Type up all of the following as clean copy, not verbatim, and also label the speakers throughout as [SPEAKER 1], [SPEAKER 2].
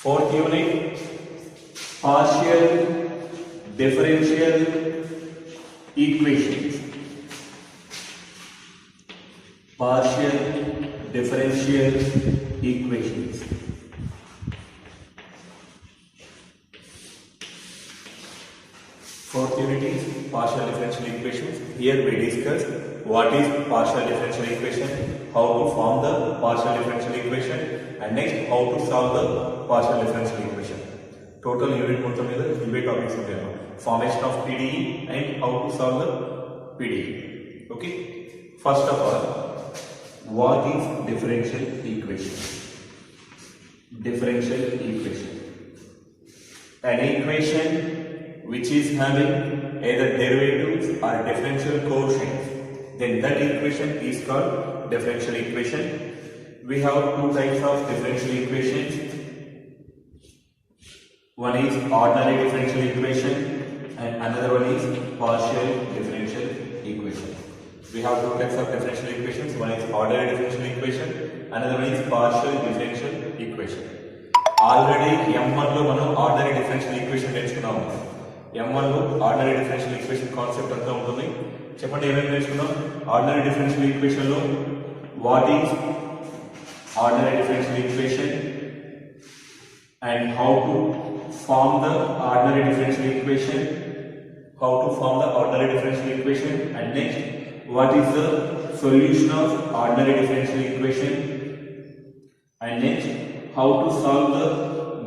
[SPEAKER 1] Fourth unit, partial differential equations. Partial differential equations. Fourth unit is partial differential equations. Here we discuss what is partial differential equation, how to form the partial differential equation, and next how to solve the partial differential equation. Total unit మొత్తం మీద ఇవే topics ఉంటాయి. Formation of PDE and how to solve the PDE. Okay. First of all, what is differential equation? Differential equation. An equation which is having either derivatives or differential coefficients, then that equation is called differential equation. We have two types of differential equations. One is ordinary differential equation and another one is partial differential equation. We have two types of differential equations. One is ordinary differential equation, another one is partial differential equation. Already M1 లో మనం ordinary differential equation నేర్చుకున్నాము. M1 లో ordinary differential equation concept అంతా ఉంటుంది. చెప్పండి ఏమేమి నేర్చుకున్నాం? Ordinary differential equation లో what is ordinary differential equation and how to form the ordinary differential equation, how to form the ordinary differential equation, and next what is the solution of ordinary differential equation, and next how to solve the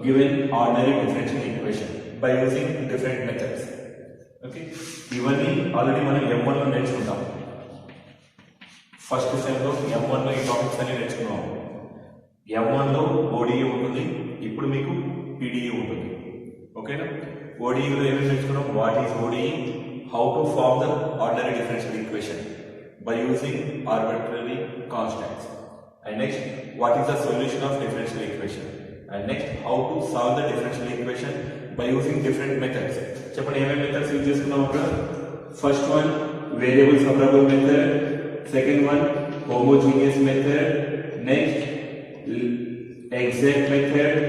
[SPEAKER 1] given ordinary differential equation by using different methods. Okay, ఇవన్నీ already మనం M1 లో నేర్చుకుంటాం. First sem లో M1 లో ఈ topics అన్ని నేర్చుకున్నాం. M1 లో ODE ఉంటుంది, ఇప్పుడు మీకు PDE ఉంటుంది. ఓకేనా? ODE లో ఏమేమి నేర్చుకున్నాం? What is ODE, how to form the ordinary differential equation by using arbitrary constants, and next what is the solution of differential equation, and next how to solve the differential equation by using different methods. చెప్పండి ఏమేమి methods use చేసుకున్నాం అక్కడ? First one variable separable method, second one homogeneous method, next exact method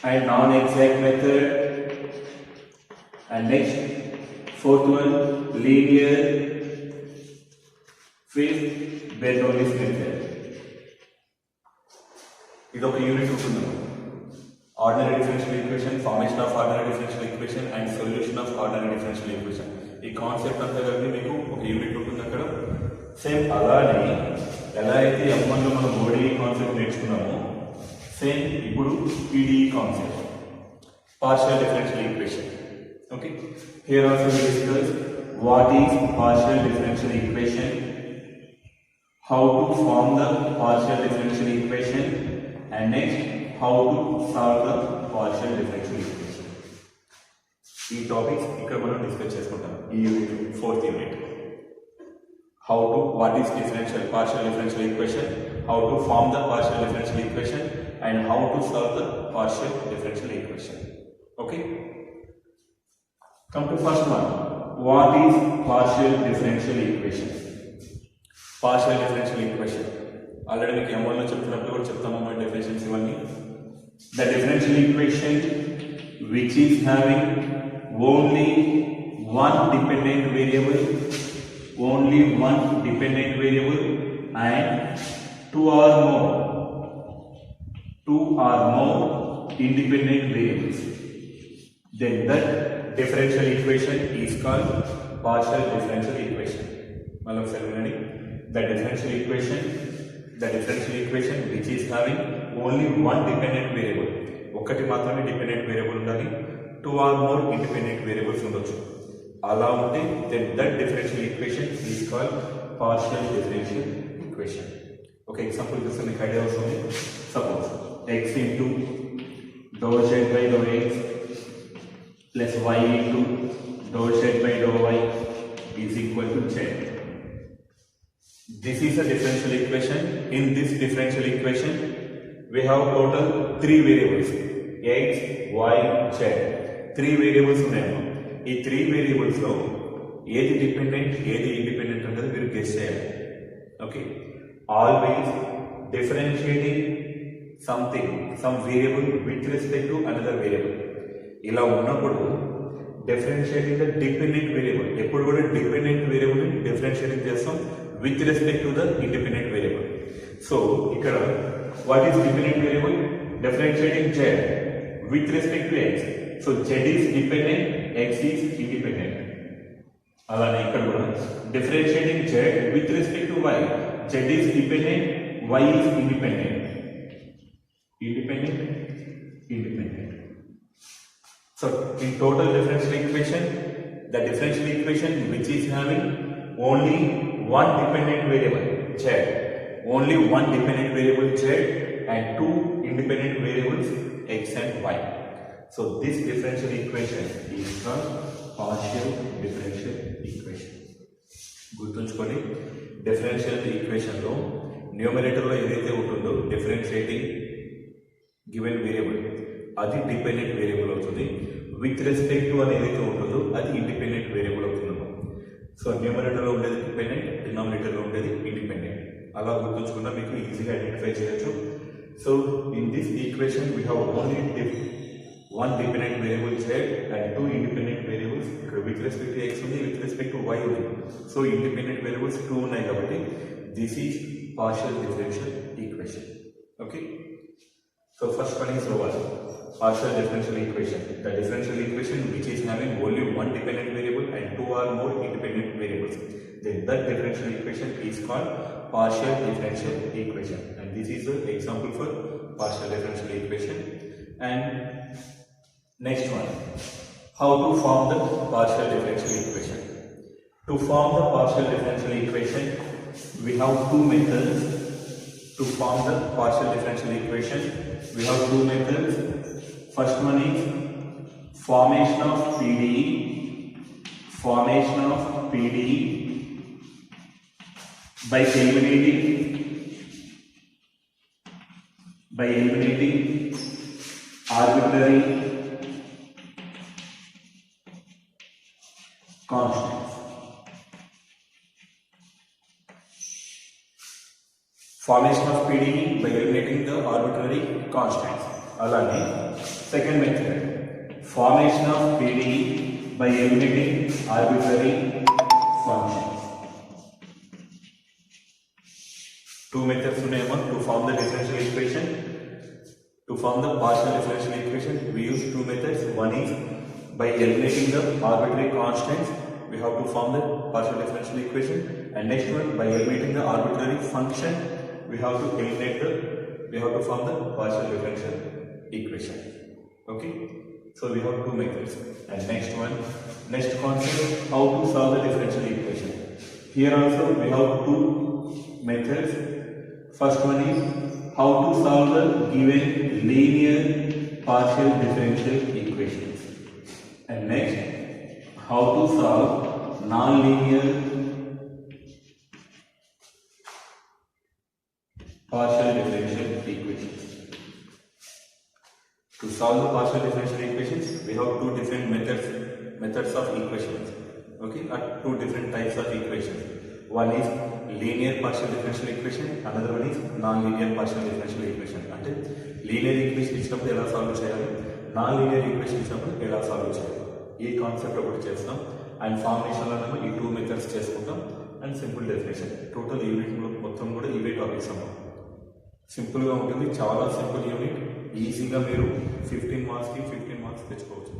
[SPEAKER 1] and non-exact method, and next fourth one linear, fifth Bernoulli's method. ఇది ఒక unit ఉంటుంది. Ordinary differential equation, formation of ordinary differential equation and solution of ordinary differential equation. ఈ concept అంతా కలిపి మీకు ఒక unit ఉంటుంది అక్కడ. సేమ్ అలానే ఎలా అయితే M1 లో మనం ODE కాన్సెప్ట్ నేర్చుకున్నామో సేమ్ ఇప్పుడు PDE concept, partial differential equation. Okay, here also we discuss what is partial differential equation, how to form the partial differential equation, and next how to solve the partial differential equation. ఈ topics ఇక్కడ మనం discuss చేసుకుంటాం ఈ unit, fourth unit. How to, what is partial differential equation, how to form the partial differential equation, and how to solve the partial differential equation. Okay, come to first one. What is partial differential equation? Partial differential equation already మీకు M1 లో చెప్తున్నప్పుడు కూడా చెప్తాము మన definitions ఇవన్నీ. The differential equation which is having only one dependent variable and two or more independent variables, then that differential equation is called partial differential equation. Malam ceremony, the differential equation which is having only one dependent variable, ఒకటి మాత్రమే dependent variable ఉండాలి, two or more independent variables ఉండొచ్చు. అలా ఉంటే then that differential equation is called partial differential equation. Okay, example చూస్తే మీకు idea వస్తుంది. Suppose x into dou z by dou x plus y into dou z by dou y is equal to z. This is a differential equation. In this differential equation we have total three variables, x, y, z. Three variables ఉన్నాయి. ఈ three variables లో ఏది dependent ఏది independent అనేది మీరు guess చేయాలి. Okay, always differentiating some variable with respect to another variable. ఇలా ఉన్నప్పుడు డిఫరెన్షియేటింగ్ ద డిపెండెంట్ వేరియబుల్, ఎప్పుడు కూడా డిపెండెంట్ వేరియబుల్ ని డిఫరెన్షియేటింగ్ చేస్తాం with respect to the independent variable. So ఇక్కడ what is dependent variable? Differentiating z with respect to x. So z is dependent, x is independent. అలానే ఇక్కడ కూడా differentiating z with respect to y. z is dependent, y is independent. Independent. So in total differential equation, the differential equation which is having only one dependent variable z, only one dependent variable z and two independent variables x and y. So this differential equation is called partial differential equation. గుర్తుంచుకోండి, differential equation లో numerator లో ఏదైతే ఉంటుందో differentiating given variable అది dependent variable అవుతుంది, with respect to అని ఏదైతే ఉంటుందో అది ఇండిపెండెంట్ వేరియబుల్ అవుతుంది. సో న్యూమరేటర్ లో ఉండేది డిపెండెంట్, డినామినేటర్ లో ఉండేది ఇండిపెండెంట్. అలా గుర్తుంచుకున్నా మీకు ఈజీగా ఐడెంటిఫై చేయొచ్చు. So in this equation we have only one dependent variable z and two independent variables with respect to x only, with respect to y only. So independent variables two unnai kabatti this is partial differential equation. Okay, so first one is what? Partial differential equation, the differential equation which is having only one dependent variable and two or more independent variables, then that differential equation is called partial differential equation. And this is the example for partial differential equation. And next one, how to form the partial differential equation. To form the partial differential equation, we have two methods. To form the partial differential equation, we have two methods. First one is formation of PDE. Formation of PDE by eliminating arbitrary constants. Formation of PDE by eliminating the arbitrary constants. Alani, second method, formation of PDE by eliminating arbitrary functions. Two methods to form the differential equation. To form the partial differential equation, we use two methods. One is by eliminating the arbitrary constants, we have to form the partial differential equation. And next one, by eliminating the arbitrary function, we have to form the partial differential equation. Okay, so we have two methods. And next concept, how to solve the differential equation. Here also we have two methods. First one is how to solve the given linear partial differential equations. And next, how to solve non-linear partial differential equations. To solve the partial differential equations, we have two different methods of equations. Okay, two different types of equations. One is linear partial differential equation, another one is non-linear partial differential equation. అంటే linear equation ఇచ్చినప్పుడు ఎలా solve చేయాలి, non linear equation ఇచ్చినప్పుడు ఎలా solve చేయాలి, ఈ concept ఒకటి చేస్తాం. అండ్ ఫార్ములేషన్లో ఈ టూ మెథడ్స్ చేసుకుంటాం. And simple definition. Total unit మొత్తం కూడా ఇవే టాపిక్స్ అన్నమాట. సింపుల్గా ఉంటుంది, చాలా సింపుల్ యూనిట్. ఈజీగా మీరు 15 మార్క్స్కి 15 మార్క్స్ తెచ్చుకోవచ్చు.